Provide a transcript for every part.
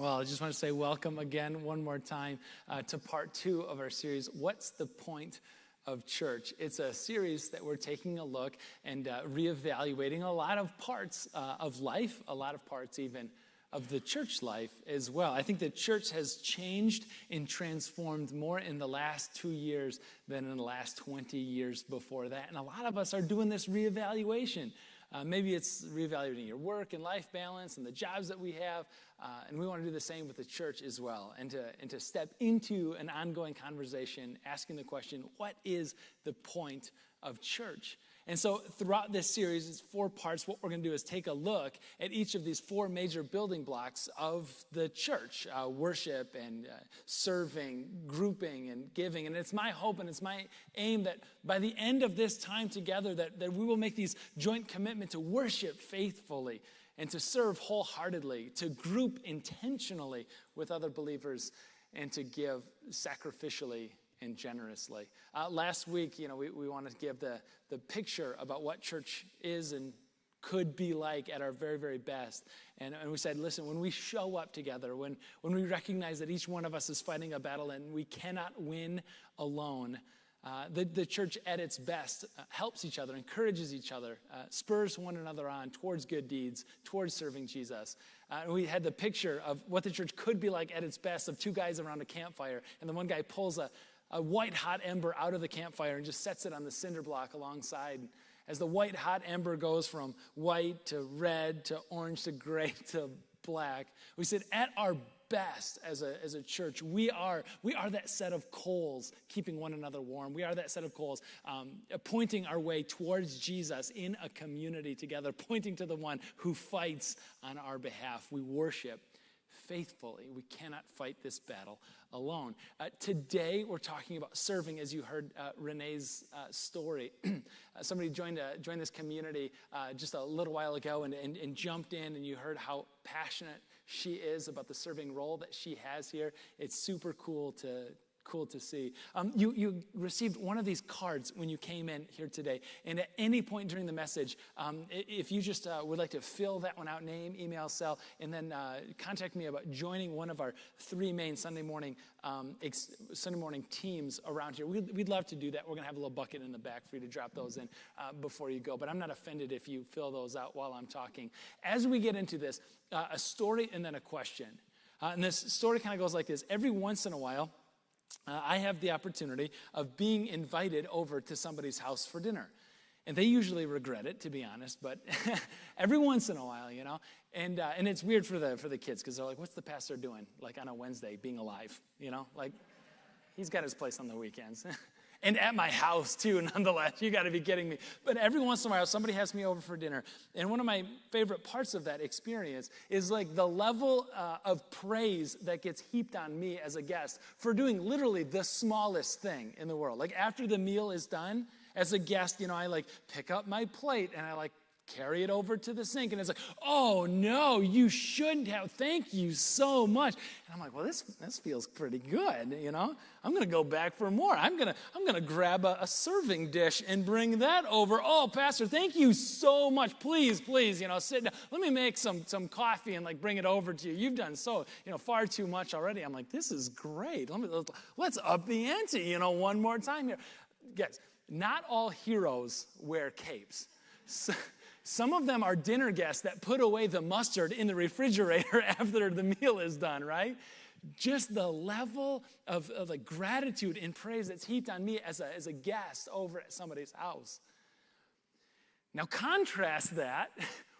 Well, I just want to say welcome again one more time to part 2 of our series, What's the Point of Church? It's a series that we're taking a look and reevaluating a lot of parts of life, a lot of parts even of the church life as well. I think the church has changed and transformed more in the last 2 years than in the last 20 years before that. And a lot of us are doing this reevaluation. Maybe it's reevaluating your work and life balance and the jobs that we have. And we want to do the same with the church as well. And to step into an ongoing conversation, asking the question, what is the point of church? And so throughout this series, it's 4 parts. What we're going to do is take a look at each of these 4 major building blocks of the church, worship and serving, grouping and giving. And it's my hope and it's my aim that by the end of this time together, that we will make these joint commitment to worship faithfully and to serve wholeheartedly, to group intentionally with other believers, and to give sacrificially and generously. Last week, we wanted to give the picture about what church is and could be like at our very, very best. And we said, listen, when we show up together, when we recognize that each one of us is fighting a battle and we cannot win alone, the church at its best helps each other, encourages each other, spurs one another on towards good deeds, towards serving Jesus. We had the picture of what the church could be like at its best of 2 guys around a campfire, and the one guy pulls a white hot ember out of the campfire and just sets it on the cinder block alongside. As the white hot ember goes from white to red to orange to gray to black, we said at our best as a church, we are that set of coals keeping one another warm. We are that set of coals pointing our way towards Jesus in a community together, pointing to the one who fights on our behalf. We worship faithfully. We cannot fight this battle alone. Today, we're talking about serving, as you heard Renee's story. Somebody joined this community just a little while ago and jumped in, and you heard how passionate she is about the serving role that she has here. It's super cool to see. You received one of these cards when you came in here today, and at any point during the message, if you just would like to fill that one out, name, email, cell, and then contact me about joining one of our 3 main Sunday morning teams around here. We'd love to do that. We're going to have a little bucket in the back for you to drop those in before you go, but I'm not offended if you fill those out while I'm talking. As we get into this, a story and then a question. And this story kind of goes like this. Every once in a while, I have the opportunity of being invited over to somebody's house for dinner. And they usually regret it, to be honest, but every once in a while, And it's weird for the kids because they're like, what's the pastor doing, like on a Wednesday, being alive, Like, he's got his place on the weekends. And at my house, too, nonetheless. You got to be kidding me. But every once in a while, somebody has me over for dinner. And one of my favorite parts of that experience is like the level of praise that gets heaped on me as a guest for doing literally the smallest thing in the world. Like after the meal is done, as a guest, I like pick up my plate and I like carry it over to the sink. And it's like, oh, no, you shouldn't have. Thank you so much. And I'm like, well, this feels pretty good, I'm going to go back for more. I'm going to grab a serving dish and bring that over. Oh, Pastor, thank you so much. Please, sit down. Let me make some coffee and like bring it over to you. You've done so, far too much already. I'm like, this is great. Let's up the ante, one more time here. Guys, not all heroes wear capes. Some of them are dinner guests that put away the mustard in the refrigerator after the meal is done, right? Just the level of like gratitude and praise that's heaped on me as a guest over at somebody's house. Now contrast that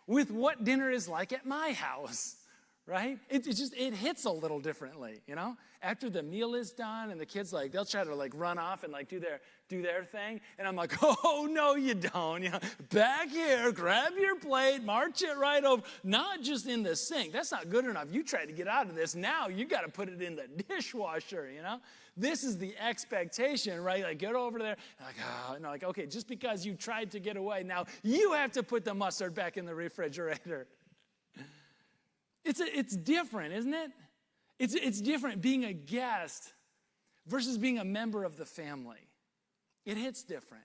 with what dinner is like at my house, right? It hits a little differently, After the meal is done and the kids they'll try to run off and do their thing. And I'm like, oh, no, you don't. Back here, grab your plate, march it right over. Not just in the sink. That's not good enough. You tried to get out of this. Now you got to put it in the dishwasher, This is the expectation, right? Like, get over there. And okay, just because you tried to get away, now you have to put the mustard back in the refrigerator. It's different, isn't it? It's different being a guest versus being a member of the family. It hits different.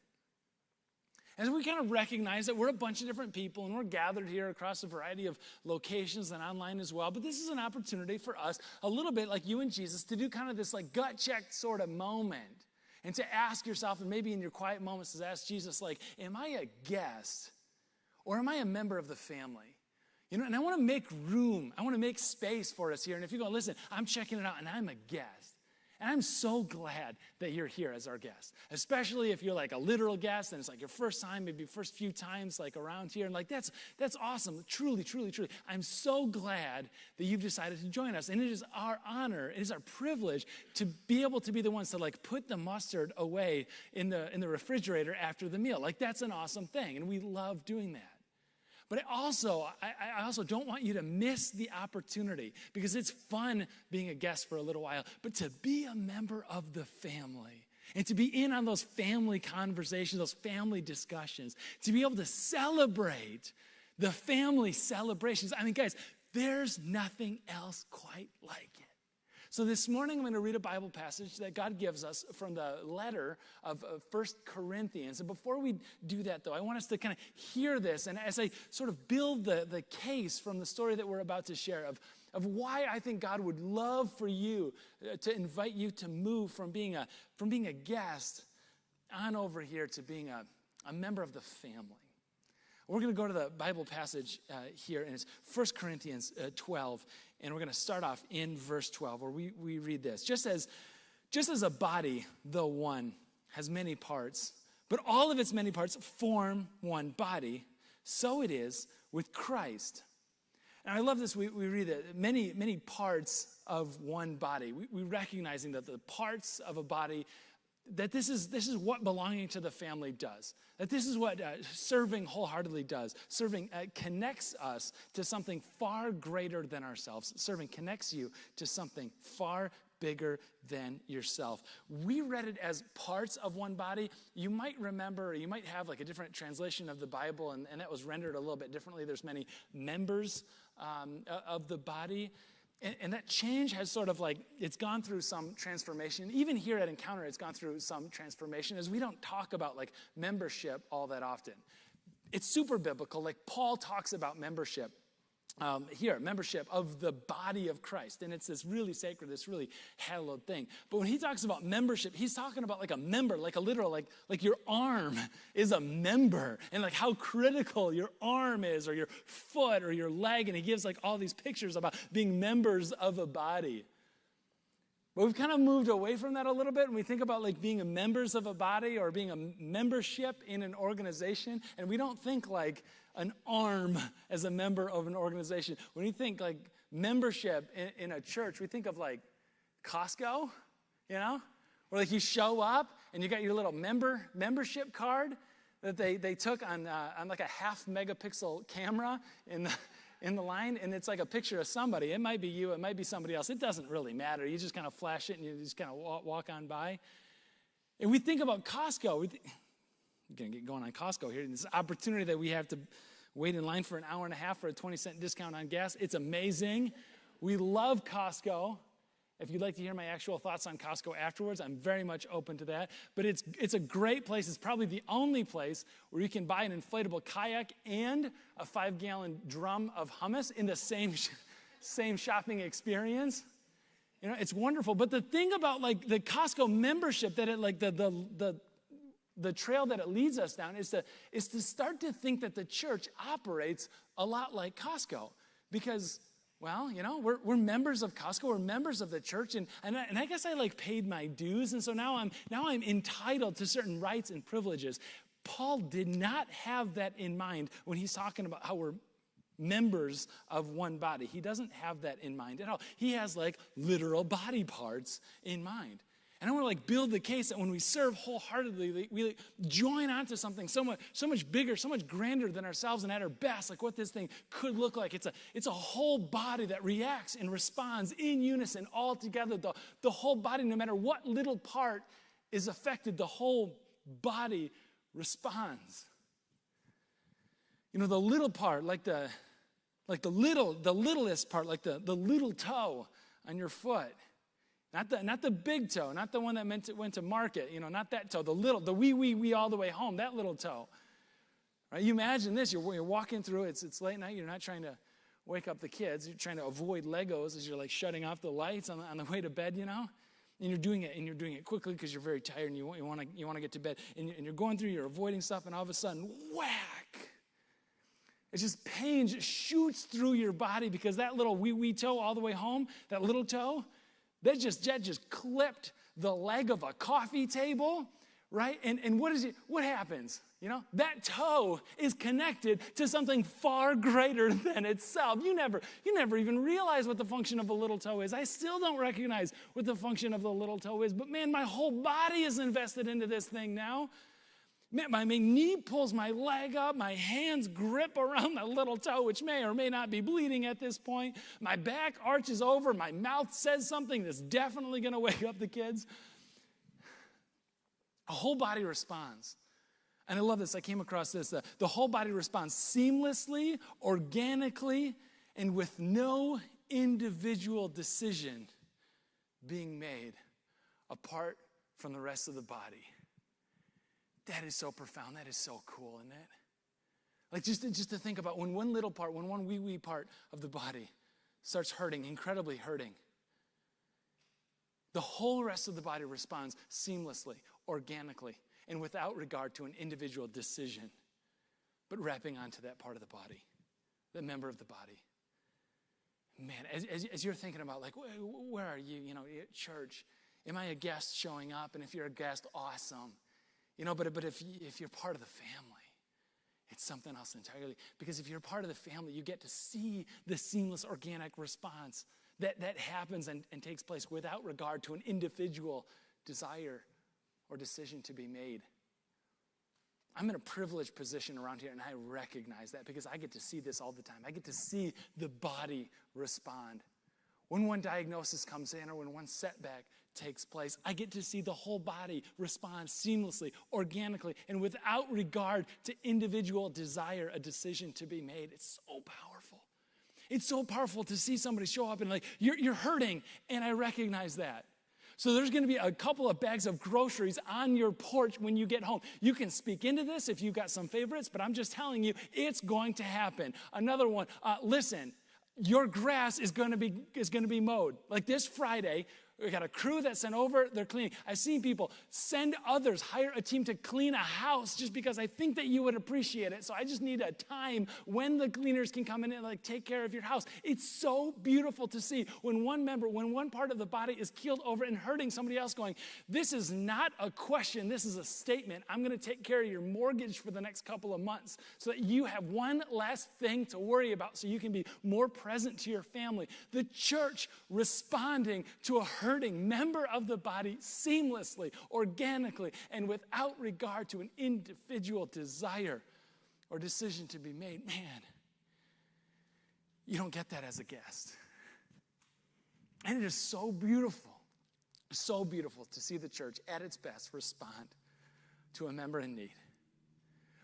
As we kind of recognize that we're a bunch of different people and we're gathered here across a variety of locations and online as well. But this is an opportunity for us, a little bit like you and Jesus, to do kind of this like gut check sort of moment. And to ask yourself, and maybe in your quiet moments, to ask Jesus, like, am I a guest or am I a member of the family? You know, and I want to make room. I want to make space for us here. And if you go, listen, I'm checking it out and I'm a guest. And I'm so glad that you're here as our guest, especially if you're like a literal guest and it's like your first time, maybe first few times like around here. And like, that's awesome. Truly, truly, truly. I'm so glad that you've decided to join us. And it is our honor, it is our privilege to be able to be the ones to like put the mustard away in the refrigerator after the meal. Like, that's an awesome thing. And we love doing that. But I also don't want you to miss the opportunity, because it's fun being a guest for a little while, but to be a member of the family and to be in on those family conversations, those family discussions, to be able to celebrate the family celebrations. I mean, guys, there's nothing else quite like it. So this morning, I'm going to read a Bible passage that God gives us from the letter of 1 Corinthians. And before we do that, though, I want us to kind of hear this. And as I sort of build the case from the story that we're about to share of why I think God would love for you to invite you to move from being a guest on over here to being a member of the family. We're going to go to the Bible passage here, and it's 1 Corinthians 12, and we're going to start off in verse 12, where we read this. Just as a body, though one, has many parts, but all of its many parts form one body, so it is with Christ. And I love this. We read that many, many parts of one body. We recognizing that the parts of a body, that this is what belonging to the family does. That this is what serving wholeheartedly does. Serving connects us to something far greater than ourselves. Serving connects you to something far bigger than yourself. We read it as parts of one body. You might remember, you might have like a different translation of the Bible, and that was rendered a little bit differently. There's many members of the body. And that change has sort of like, it's gone through some transformation. Even here at Encounter, it's gone through some transformation, as we don't talk about like membership all that often. It's super biblical. Like Paul talks about membership here, membership of the body of Christ. And it's this really sacred, this really hallowed thing. But when he talks about membership, he's talking about like a member, like a literal, like your arm is a member, and like how critical your arm is, or your foot, or your leg. And he gives like all these pictures about being members of a body. But we've kind of moved away from that a little bit, and we think about like being members of a body or being a membership in an organization, and we don't think like an arm as a member of an organization. When we think like membership in a church, we think of like Costco, you know, where like you show up and you got your little membership card that they took on like a 0.5 megapixel camera in the line, and it's like a picture of somebody. It might be you, it might be somebody else. It doesn't really matter. You just kind of flash it and you just kind of walk on by. And we think about Costco. We're going to get going on Costco here. This opportunity that we have to wait in line for an hour and a half for a 20-cent discount on gas. It's amazing. We love Costco. If you'd like to hear my actual thoughts on Costco afterwards, I'm very much open to that. But it's a great place. It's probably the only place where you can buy an inflatable kayak and a 5-gallon drum of hummus in the same shopping experience. You know, it's wonderful. But the thing about like the Costco membership, that it like the trail that it leads us down is to start to think that the church operates a lot like Costco, because, well, you know, we're members of Costco, we're members of the church, and I guess I like paid my dues, and so now I'm entitled to certain rights and privileges. Paul did not have that in mind when he's talking about how we're members of one body. He doesn't have that in mind at all. He has like literal body parts in mind. And I want to like build the case that when we serve wholeheartedly, we like join onto something so much bigger, so much grander than ourselves, and at our best, like what this thing could look like. It's a whole body that reacts and responds in unison all together. The whole body, no matter what little part is affected, the whole body responds. You know, the little part, like the littlest part, like the little toe on your foot. Not the big toe, not the one that went to market, you know, not that toe, the wee all the way home, that little toe. Right? You imagine this, you're walking through, it's late night, you're not trying to wake up the kids, you're trying to avoid Legos as you're like shutting off the lights on the way to bed, you know? And you're doing it quickly because you're very tired and you want to get to bed. And you're going through, you're avoiding stuff, and all of a sudden, whack! It's just pain just shoots through your body because that little wee toe all the way home, that little toe, that just clipped the leg of a coffee table, right? And what happens? You know, that toe is connected to something far greater than itself. You never even realize what the function of a little toe is. I still don't recognize what the function of the little toe is, but man, my whole body is invested into this thing now. Man, my knee pulls my leg up, my hands grip around that little toe, which may or may not be bleeding at this point. My back arches over, my mouth says something that's definitely going to wake up the kids. A whole body responds. And I love this. I came across this. The whole body responds seamlessly, organically, and with no individual decision being made apart from the rest of the body. That is so profound. That is so cool, isn't it? Like just to think about when one little part, when one wee part of the body starts hurting, incredibly hurting, the whole rest of the body responds seamlessly, organically, and without regard to an individual decision, but wrapping onto that part of the body, the member of the body. Man, as you're thinking about, like, where are you, at church? Am I a guest showing up? And if you're a guest, awesome. But if you're part of the family, it's something else entirely. Because if you're part of the family, you get to see the seamless, organic response that happens and takes place without regard to an individual desire or decision to be made. I'm in a privileged position around here, and I recognize that because I get to see this all the time. I get to see the body respond. When one diagnosis comes in or when one setback takes place, I get to see the whole body respond seamlessly, organically, and without regard to individual desire, a decision to be made. It's so powerful. It's so powerful to see somebody show up and like, you're hurting, and I recognize that. So there's going to be a couple of bags of groceries on your porch when you get home. You can speak into this if you've got some favorites, but I'm just telling you, it's going to happen. Another one, listen, your grass is going to be mowed. Like this Friday, we got a crew that sent over, they're cleaning. I've seen people send others, hire a team to clean a house just because I think that you would appreciate it. So I just need a time when the cleaners can come in and like take care of your house. It's so beautiful to see when one part of the body is keeled over and hurting somebody else going, this is not a question, this is a statement. I'm going to take care of your mortgage for the next couple of months so that you have one less thing to worry about so you can be more present to your family. The church responding to a hurting member of the body seamlessly, organically, and without regard to an individual desire or decision to be made. Man, you don't get that as a guest. And it is so beautiful to see the church at its best respond to a member in need.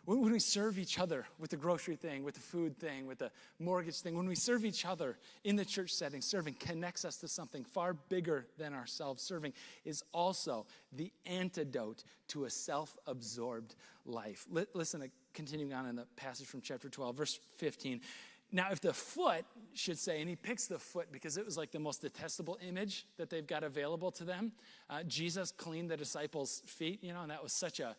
When we serve each other with the grocery thing, with the food thing, with the mortgage thing, when we serve each other in the church setting, serving connects us to something far bigger than ourselves. Serving is also the antidote to a self-absorbed life. Listen, continuing on in the passage from chapter 12, verse 15. Now, if the foot should say, and he picks the foot because it was like the most detestable image that they've got available to them. Jesus cleaned the disciples' feet, and that was such a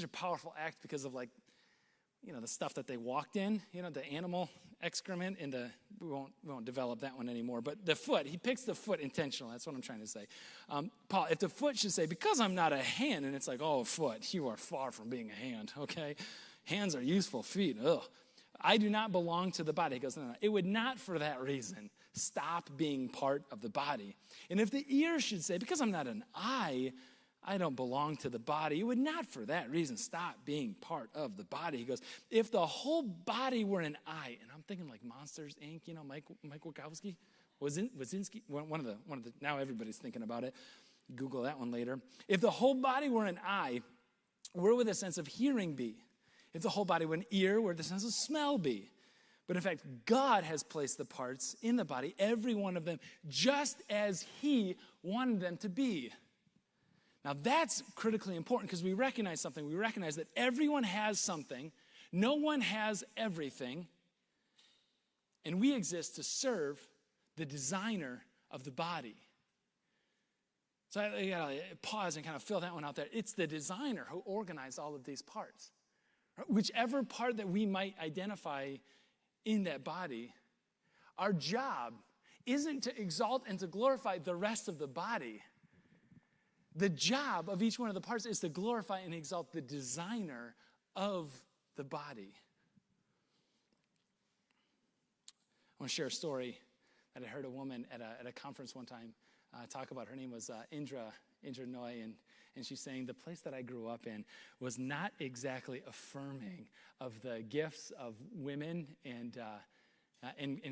powerful act because of the stuff that they walked in, the animal excrement, and we won't develop that one anymore. But the foot, he picks the foot intentionally. That's what I'm trying to say. Paul, if the foot should say, because I'm not a hand, and it's like, oh, foot, you are far from being a hand, okay? Hands are useful, feet, ugh. I do not belong to the body. He goes, no. It would not for that reason stop being part of the body. And if the ear should say, because I'm not an eye, I don't belong to the body, it would not for that reason stop being part of the body. He goes, if the whole body were an eye, and I'm thinking like Monsters, Inc., Mike Wachowski, Wazinski, one of the, now everybody's thinking about it. Google that one later. If the whole body were an eye, where would the sense of hearing be? If the whole body were an ear, where would the sense of smell be? But in fact, God has placed the parts in the body, every one of them, just as he wanted them to be. Now that's critically important because we recognize something. We recognize that everyone has something, No one has everything, and we exist to serve the designer of the body. So I gotta pause and kind of fill that one out there. It's the designer who organized all of these parts. Whichever part that we might identify in that body, our job isn't to exalt and to glorify the rest of the body. The job of each one of the parts is to glorify and exalt the designer of the body. I want to share a story that I heard a woman at a conference one time talk about. Her name was Indra Noy, and she's saying the place that I grew up in was not exactly affirming of the gifts of women and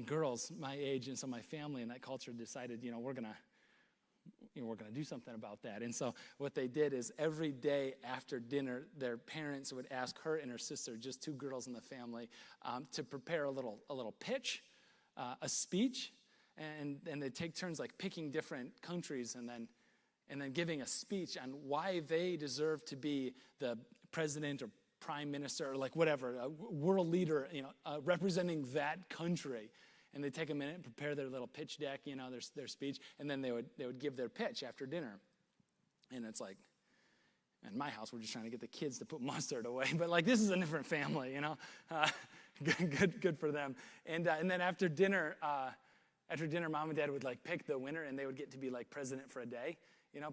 girls my age, and so my family and that culture decided, we're gonna do something about that. And so what they did is every day after dinner, their parents would ask her and her sister, just two girls in the family, to prepare a little pitch, a speech, and they take turns like picking different countries and then giving a speech on why they deserve to be the president or prime minister or like whatever, a world leader, representing that country. And they take a minute and prepare their little pitch deck, their speech, and then they would give their pitch after dinner. And it's like, in my house, we're just trying to get the kids to put mustard away, but like this is a different family, good for them. And then after dinner, mom and dad would like pick the winner, and they would get to be like president for a day,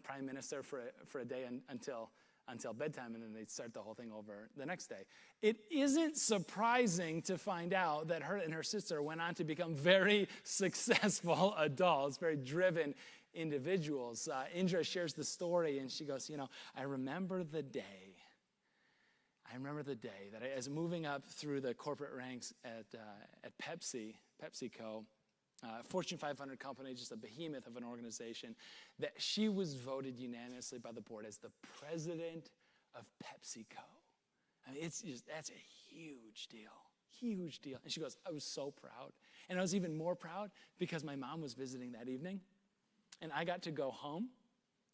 prime minister for a day until bedtime, and then they'd start the whole thing over the next day. It isn't surprising to find out that her and her sister went on to become very successful adults, very driven individuals. Indra shares the story, and she goes, I remember the day that I was moving up through the corporate ranks at PepsiCo, Fortune 500 company, just a behemoth of an organization, that she was voted unanimously by the board as the president of PepsiCo. I mean, that's a huge deal. And she goes, I was so proud. And I was even more proud because my mom was visiting that evening, and I got to go home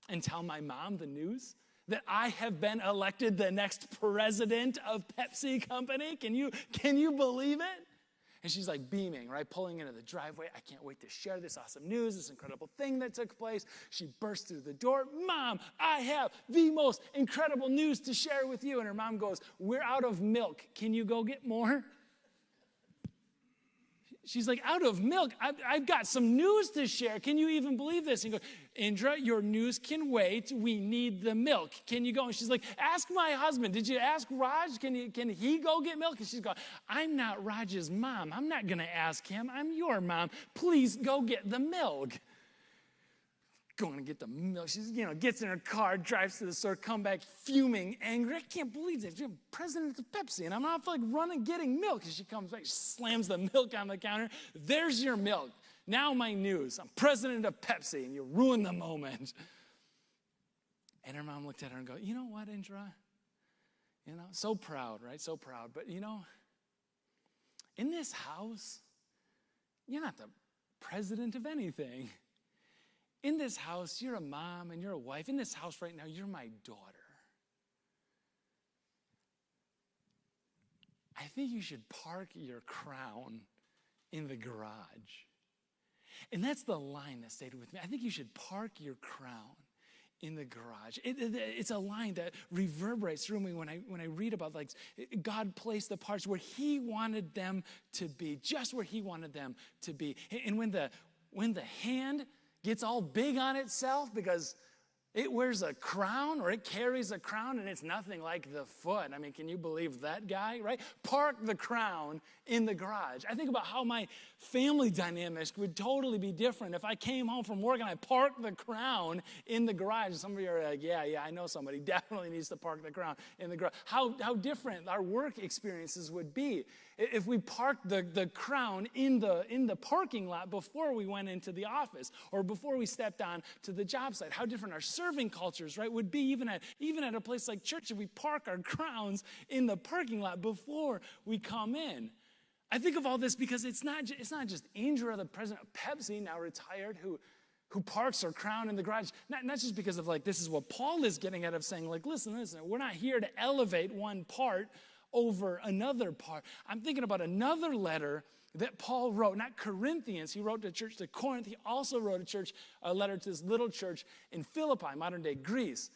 and tell my mom the news that I have been elected the next president of Pepsi Company. Can you believe it? And she's like beaming, right? Pulling into the driveway. I can't wait to share this awesome news, this incredible thing that took place. She bursts through the door. Mom, I have the most incredible news to share with you. And her mom goes, we're out of milk. Can you go get more? She's like, out of milk? I've got some news to share. Can you even believe this? And he goes, Indra, your news can wait. We need the milk. Can you go? And she's like, ask my husband. Did you ask Raj? Can he go get milk? And she's going, I'm not Raj's mom. I'm not going to ask him. I'm your mom. Please go get the milk. Going to get the milk. She gets in her car, drives to the store, come back fuming, angry. I can't believe this. You're president of Pepsi, and I'm not like running getting milk. And she comes back, she slams the milk on the counter. There's your milk. Now my news. I'm president of Pepsi, and you ruined the moment. And her mom looked at her and go, you know what, Indra? So proud, right? So proud. But in this house, you're not the president of anything. In this house, you're a mom and you're a wife. In this house right now, you're my daughter. I think you should park your crown in the garage. And that's the line that stayed with me. I think you should park your crown in the garage. It's a line that reverberates through me when I read about like God placed the parts where he wanted them to be, just where he wanted them to be. And when the hand gets all big on itself because it wears a crown or it carries a crown and it's nothing like the foot. I mean, can you believe that guy, right? Park the crown in the garage. I think about how my family dynamics would totally be different if I came home from work and I parked the crown in the garage. And some of you are like, yeah, I know somebody definitely needs to park the crown in the garage. How different our work experiences would be if we parked the crown in the parking lot before we went into the office or before we stepped on to the job site. How different our serving cultures, right, would be even at a place like church if we park our crowns in the parking lot before we come in. I think of all this because it's not just Indra, the president of Pepsi, now retired, who parks her crown in the garage. Not just because of like this is what Paul is getting at of saying like, listen, we're not here to elevate one part over another part. I'm thinking about another letter that Paul wrote, not Corinthians. He wrote to the church to Corinth. He also wrote a letter to this little church in Philippi, modern-day Greece.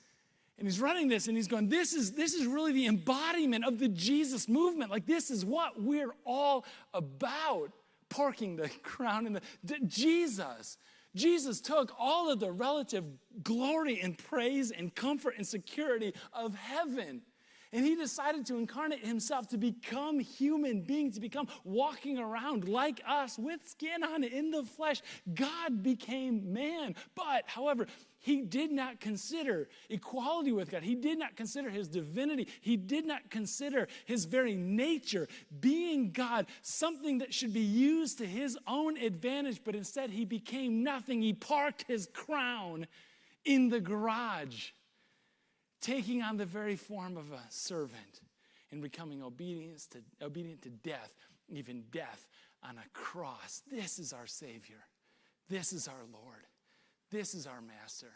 And he's running this, and he's going, this is really the embodiment of the Jesus movement. Like, this is what we're all about. Parking the crown in Jesus. Jesus took all of the relative glory and praise and comfort and security of heaven. And he decided to incarnate himself, to become human being, to become walking around like us with skin on it in the flesh. God became man. But, however, he did not consider equality with God. He did not consider his divinity. He did not consider his very nature, being God, something that should be used to his own advantage. But instead, he became nothing. He parked his crown in the garage, taking on the very form of a servant and becoming obedient to death, even death on a cross. This is our Savior. This is our Lord. This is our Master.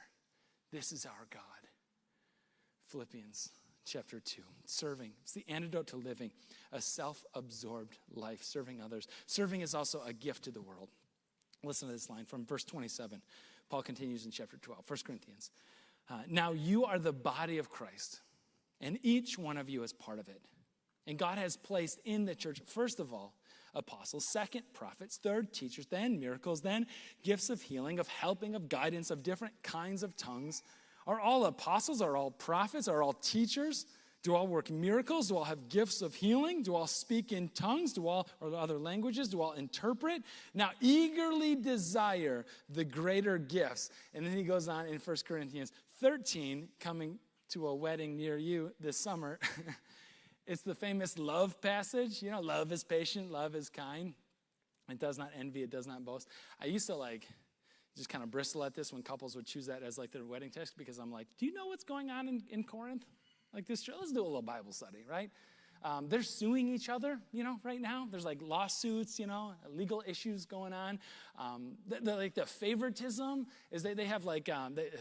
This is our God. Philippians chapter 2, serving. It's the antidote to living a self-absorbed life, serving others. Serving is also a gift to the world. Listen to this line from verse 27. Paul continues in chapter 12, 1 Corinthians. Now you are the body of Christ, and each one of you is part of it. And God has placed in the church, first of all, apostles, second, prophets, third, teachers, then miracles, then gifts of healing, of helping, of guidance, of different kinds of tongues. Are all apostles? Are all prophets? Are all teachers? Do all work miracles? Do all have gifts of healing? Do all speak in tongues? Do all, or other languages? Do all interpret? Now eagerly desire the greater gifts. And then he goes on in 1 Corinthians 13, coming to a wedding near you this summer. It's the famous love passage. You know, love is patient, love is kind. It does not envy, it does not boast. I used to just kind of bristle at this when couples would choose that as their wedding text, because I'm like, do you know what's going on in Corinth? Let's do a little Bible study, right? They're suing each other, right now. There's lawsuits, legal issues going on. The favoritism is they have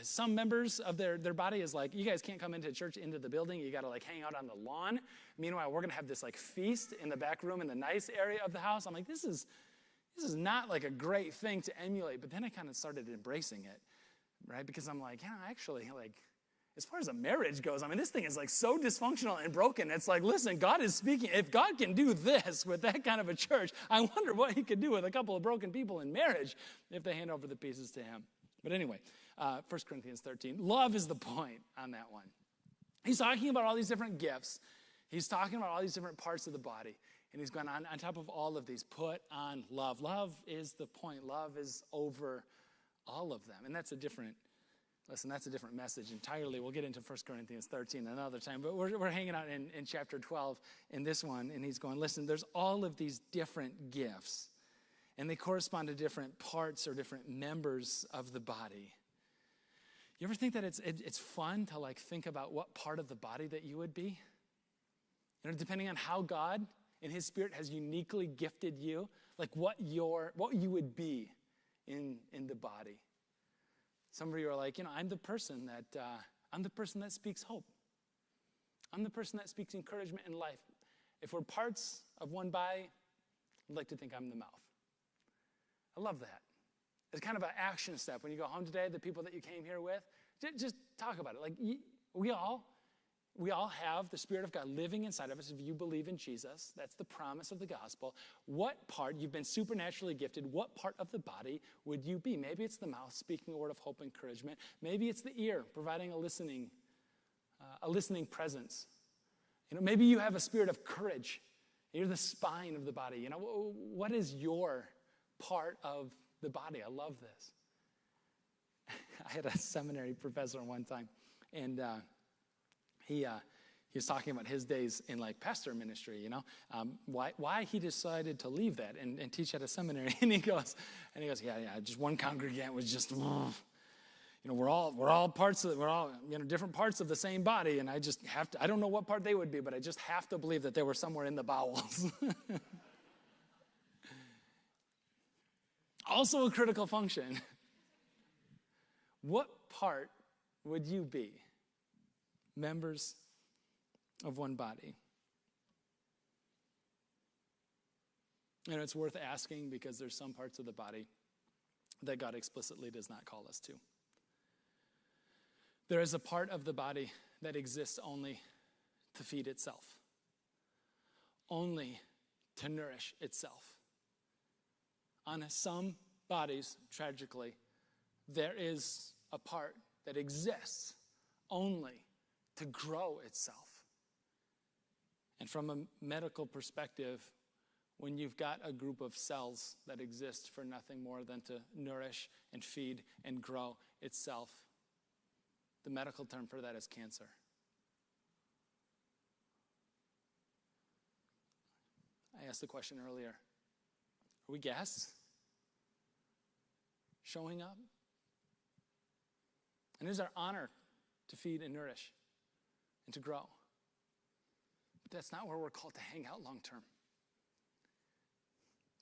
some members of their body is you guys can't come into church, into the building. You got to hang out on the lawn. Meanwhile, we're going to have this feast in the back room in the nice area of the house. I'm like, this is not a great thing to emulate. But then I kind of started embracing it, right? Because I'm actually, as far as a marriage goes, this thing is so dysfunctional and broken. It's listen, God is speaking. If God can do this with that kind of a church, I wonder what he could do with a couple of broken people in marriage if they hand over the pieces to him. But anyway, 1 Corinthians 13. Love is the point on that one. He's talking about all these different gifts. He's talking about all these different parts of the body. And he's going on top of all of these, put on love. Love is the point. Love is over all of them. And that's a different message entirely. We'll get into 1 Corinthians 13 another time. But we're hanging out in chapter 12 in this one. And he's going, listen, there's all of these different gifts. And they correspond to different parts or different members of the body. You ever think that it's fun to think about what part of the body that you would be? Depending on how God in his Spirit has uniquely gifted you, what you would be in the body. Some of you are I'm the person that speaks hope. I'm the person that speaks encouragement in life. If we're parts of one body, I'd like to think I'm the mouth. I love that. It's kind of an action step. When you go home today, the people that you came here with, just talk about it. We all have the Spirit of God living inside of us if you believe in Jesus. That's the promise of the gospel. What part, you've been supernaturally gifted, what part of the body would you be? Maybe it's the mouth speaking a word of hope and encouragement. Maybe it's the ear providing a listening presence. Maybe you have a spirit of courage. You're the spine of the body. What is your part of the body? I love this. I had a seminary professor one time, and he was talking about his days in pastor ministry, why he decided to leave that and teach at a seminary. And he goes, yeah, just one congregant was just, we're all parts of, we're all, different parts of the same body. And I just have to, I don't know what part they would be, but I just have to believe that they were somewhere in the bowels. Also a critical function. What part would you be? Members of one body. And it's worth asking because there's some parts of the body that God explicitly does not call us to. There is a part of the body that exists only to feed itself, only to nourish itself. On some bodies, tragically, there is a part that exists only to grow itself. And from a medical perspective, when you've got a group of cells that exist for nothing more than to nourish and feed and grow itself, the medical term for that is cancer. I asked the question earlier, are we guests showing up? And it is our honor to feed and nourish and to grow. But that's not where we're called to hang out long term.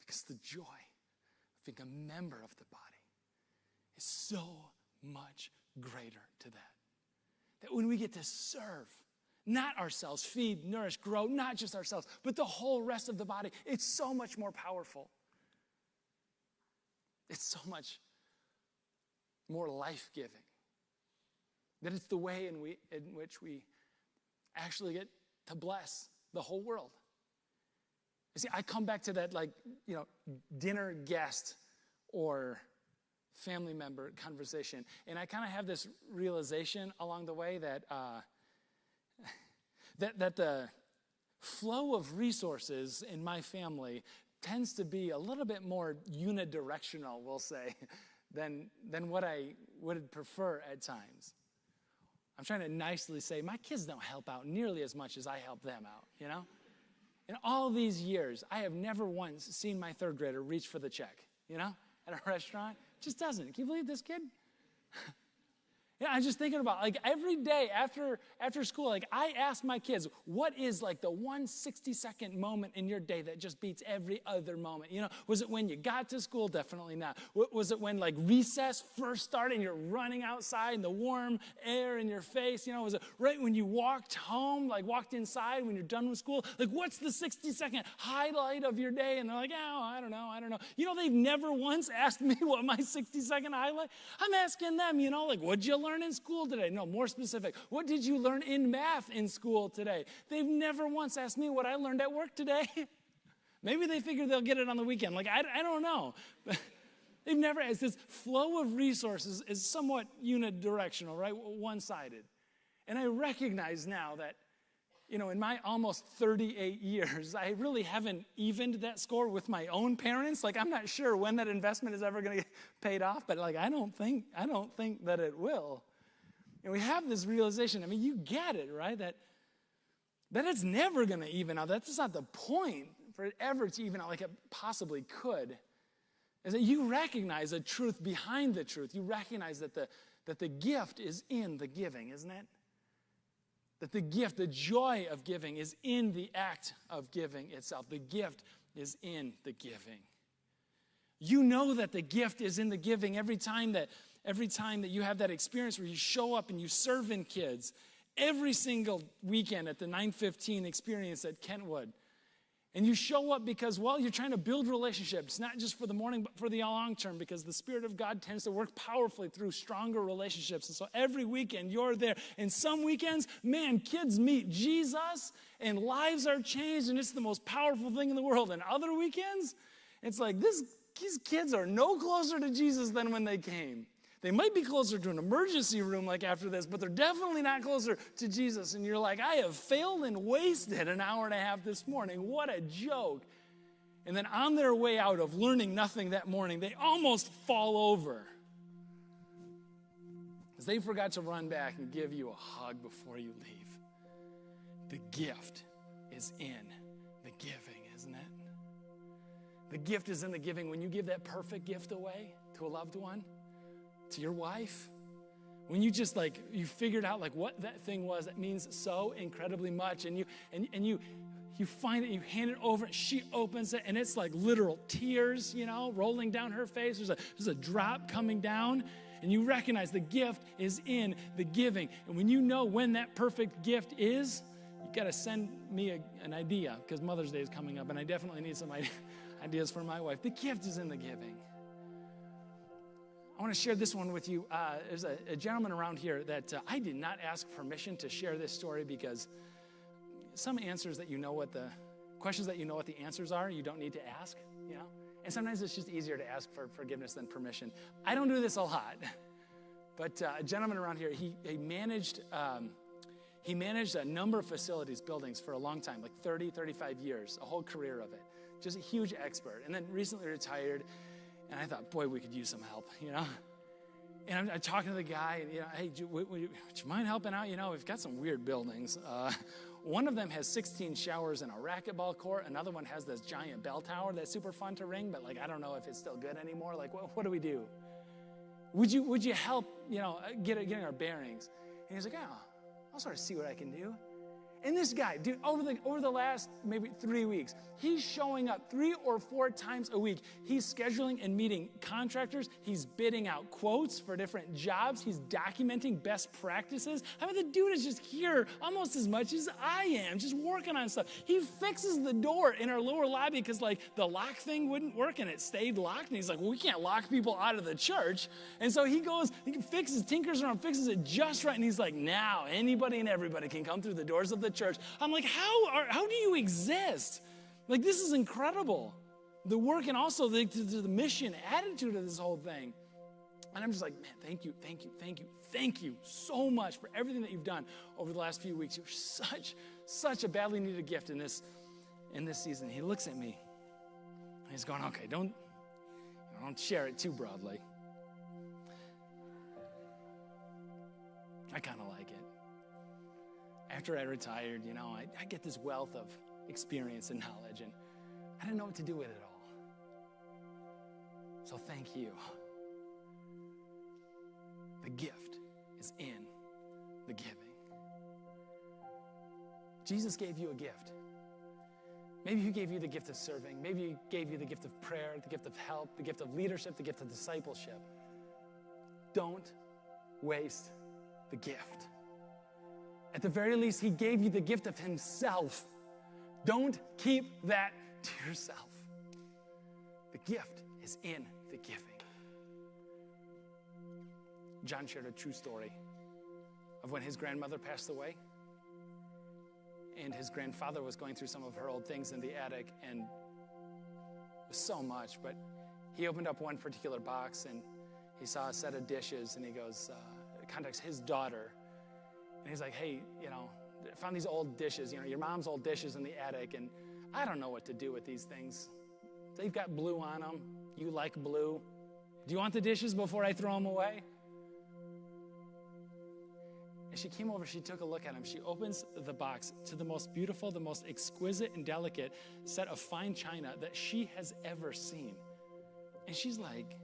Because the joy of being a member of the body is so much greater to that. That when we get to serve, not ourselves, feed, nourish, grow, not just ourselves, but the whole rest of the body, it's so much more powerful. It's so much more life-giving. That it's the way in which we actually get to bless the whole world. You see, I come back to that, dinner guest or family member conversation, and I kind of have this realization along the way that that the flow of resources in my family tends to be a little bit more unidirectional, we'll say, than what I would prefer at times. I'm trying to nicely say my kids don't help out nearly as much as I help them out, you know? In all these years, I have never once seen my third grader reach for the check, at a restaurant. Just doesn't. Can you believe this kid? I'm just thinking about, every day after school, I ask my kids, what is, the 1 60-second moment in your day that just beats every other moment? Was it when you got to school? Definitely not. Was it when, recess first started and you're running outside and the warm air in your face? Was it right when you walked home, walked inside when you're done with school? What's the 60-second highlight of your day? And they're like, oh, I don't know. They've never once asked me what my 60-second highlight. I'm asking them, what'd you learn in school today? No, more specific. What did you learn in math in school today? They've never once asked me what I learned at work today. Maybe they figure they'll get it on the weekend. I don't know. But they've never asked. This flow of resources is somewhat unidirectional, right? One-sided. And I recognize now that, in my almost 38 years, I really haven't evened that score with my own parents. I'm not sure when that investment is ever going to get paid off, but I don't think that it will. And we have this realization, you get it, right? That it's never going to even out. That's not the point for it ever to even out like it possibly could. Is that you recognize a truth behind the truth. You recognize that the gift is in the giving, isn't it? That the gift, the joy of giving is in the act of giving itself. The gift is in the giving. You know that the gift is in the giving every time that you have that experience where you show up and you serve in kids. Every single weekend at the 9:15 experience at Kentwood. And you show up because, you're trying to build relationships, not just for the morning, but for the long term, because the Spirit of God tends to work powerfully through stronger relationships. And so every weekend you're there. And some weekends, kids meet Jesus and lives are changed, and it's the most powerful thing in the world. And other weekends, it's these kids are no closer to Jesus than when they came. They might be closer to an emergency room after this, but they're definitely not closer to Jesus. And you're I have failed and wasted an hour and a half this morning. What a joke. And then on their way out of learning nothing that morning, they almost fall over because they forgot to run back and give you a hug before you leave. The gift is in the giving, isn't it? The gift is in the giving. When you give that perfect gift away to a loved one, to your wife, when you just you figured out what that thing was that means so incredibly much, and you find it, you hand it over, and she opens it, and it's literal tears, rolling down her face. There's a drop coming down, and you recognize the gift is in the giving. And when you know when that perfect gift is, you got to send me an idea, because Mother's Day is coming up, and I definitely need some idea. ideas for my wife. The gift is in the giving. I want to share this one with you. There's a gentleman around here that I did not ask permission to share this story because some answers that you know what the questions that you know what the answers are, you don't need to ask, you know? And sometimes it's just easier to ask for forgiveness than permission. I don't do this a lot, but a gentleman around here, he managed a number of facilities, buildings for a long time, like 30, 35 years, a whole career of it. Just a huge expert. And then recently retired, and I thought, boy, we could use some help, you know? And I'm talking to the guy, and, you know, hey, would you mind helping out? You know, we've got some weird buildings. One of them has 16 showers and a racquetball court. Another one has this giant bell tower that's super fun to ring, but, like, I don't know if it's still good anymore. Like, what do we do? Would you help, you know, getting our bearings? And he's like, oh, I'll sort of see what I can do. And this guy, dude, over the last maybe 3 weeks, he's showing up 3 or 4 times a week. He's scheduling and meeting contractors. He's bidding out quotes for different jobs. He's documenting best practices. I mean, the dude is just here almost as much as I am, just working on stuff. He fixes the door in our lower lobby because, like, the lock thing wouldn't work and it stayed locked. And he's like, well, we can't lock people out of the church. And so he goes, he fixes, tinkers around, fixes it just right. And he's like, now anybody and everybody can come through the doors of the church. I'm like, how do you exist? Like, this is incredible. The work and also the mission attitude of this whole thing. And I'm just like, man, thank you so much for everything that you've done over the last few weeks. You're such a badly needed gift in this season. He looks at me and he's going, okay, don't share it too broadly. I kind of like it. After I retired, you know, I get this wealth of experience and knowledge, and I didn't know what to do with it all. So thank you. The gift is in the giving. Jesus gave you a gift. Maybe he gave you the gift of serving. Maybe he gave you the gift of prayer, the gift of help, the gift of leadership, the gift of discipleship. Don't waste the gift. At the very least, he gave you the gift of himself. Don't keep that to yourself. The gift is in the giving. John shared a true story of when his grandmother passed away, and his grandfather was going through some of her old things in the attic, and it was so much, but he opened up one particular box, and he saw a set of dishes, and he goes, contacts his daughter, and he's like, hey, you know, I found these old dishes, you know, your mom's old dishes in the attic, and I don't know what to do with these things. They've got blue on them. You like blue. Do you want the dishes before I throw them away? And she came over, she took a look at them. She opens the box to the most beautiful, the most exquisite and delicate set of fine china that she has ever seen. And she's like,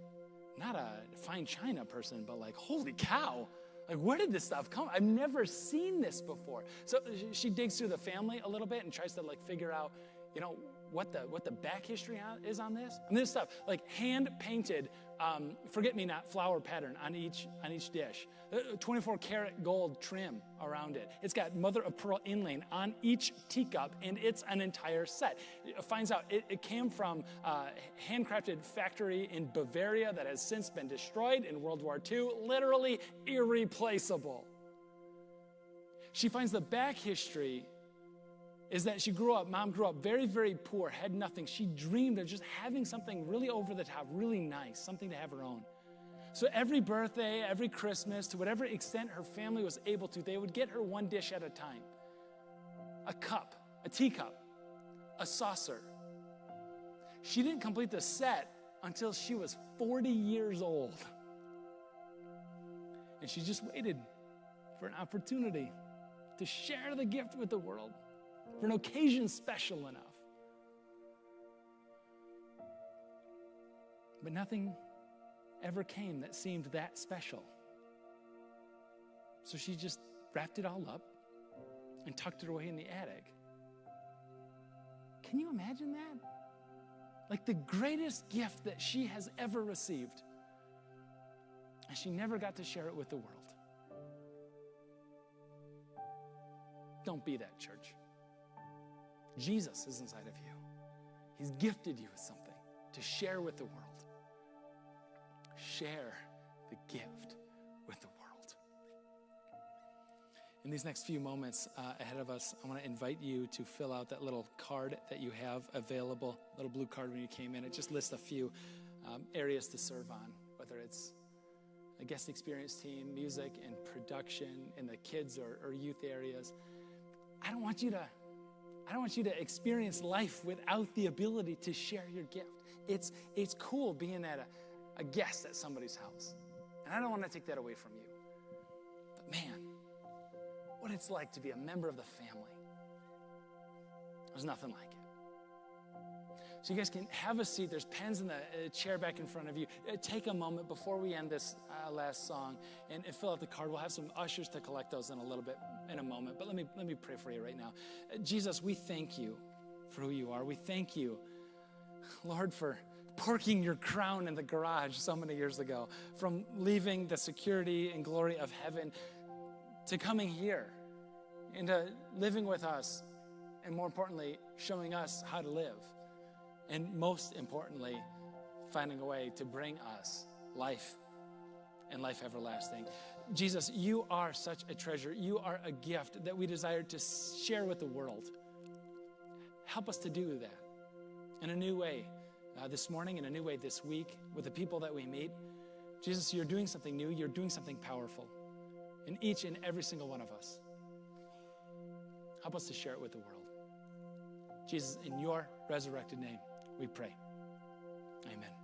not a fine china person, but like, holy cow. Like, where did this stuff come? I've never seen this before. So she digs through the family a little bit and tries to, like, figure out, you know, what the back history is on this. And this stuff, like hand-painted forget-me-not flower pattern on each dish. 24-karat gold trim around it. It's got mother-of-pearl inlaying on each teacup, and it's an entire set. It finds out it came from a handcrafted factory in Bavaria that has since been destroyed in World War II, literally irreplaceable. She finds the back history is that mom grew up very, very poor, had nothing. She dreamed of just having something really over the top, really nice, something to have her own. So every birthday, every Christmas, to whatever extent her family was able to, they would get her one dish at a time. A cup, a teacup, a saucer. She didn't complete the set until she was 40 years old. And she just waited for an opportunity to share the gift with the world. For an occasion special enough. But nothing ever came that seemed that special. So she just wrapped it all up and tucked it away in the attic. Can you imagine that? Like the greatest gift that she has ever received. And she never got to share it with the world. Don't be that, church. Jesus is inside of you. He's gifted you with something. to share with the world. Share the gift with the world. In these next few moments ahead of us, I want to invite you to fill out that little card that you have available, little blue card when you came in. It just lists a few areas to serve on, whether it's a guest experience team, music and production in the kids or youth areas. I don't want you to experience life without the ability to share your gift. It's cool being at a guest at somebody's house. And I don't want to take that away from you. But man, what it's like to be a member of the family. There's nothing like it. So you guys can have a seat. There's pens in the chair back in front of you. Take a moment before we end this last song and fill out the card. We'll have some ushers to collect those in a little bit, in a moment. But let me pray for you right now. Jesus, we thank you for who you are. We thank you, Lord, for parking your crown in the garage so many years ago, from leaving the security and glory of heaven to coming here and to living with us, and more importantly, showing us how to live. And most importantly, finding a way to bring us life and life everlasting. Jesus, you are such a treasure. You are a gift that we desire to share with the world. Help us to do that in a new way this morning, in a new way this week, with the people that we meet. Jesus, you're doing something new. You're doing something powerful in each and every single one of us. Help us to share it with the world. Jesus, in your resurrected name, we pray. Amen.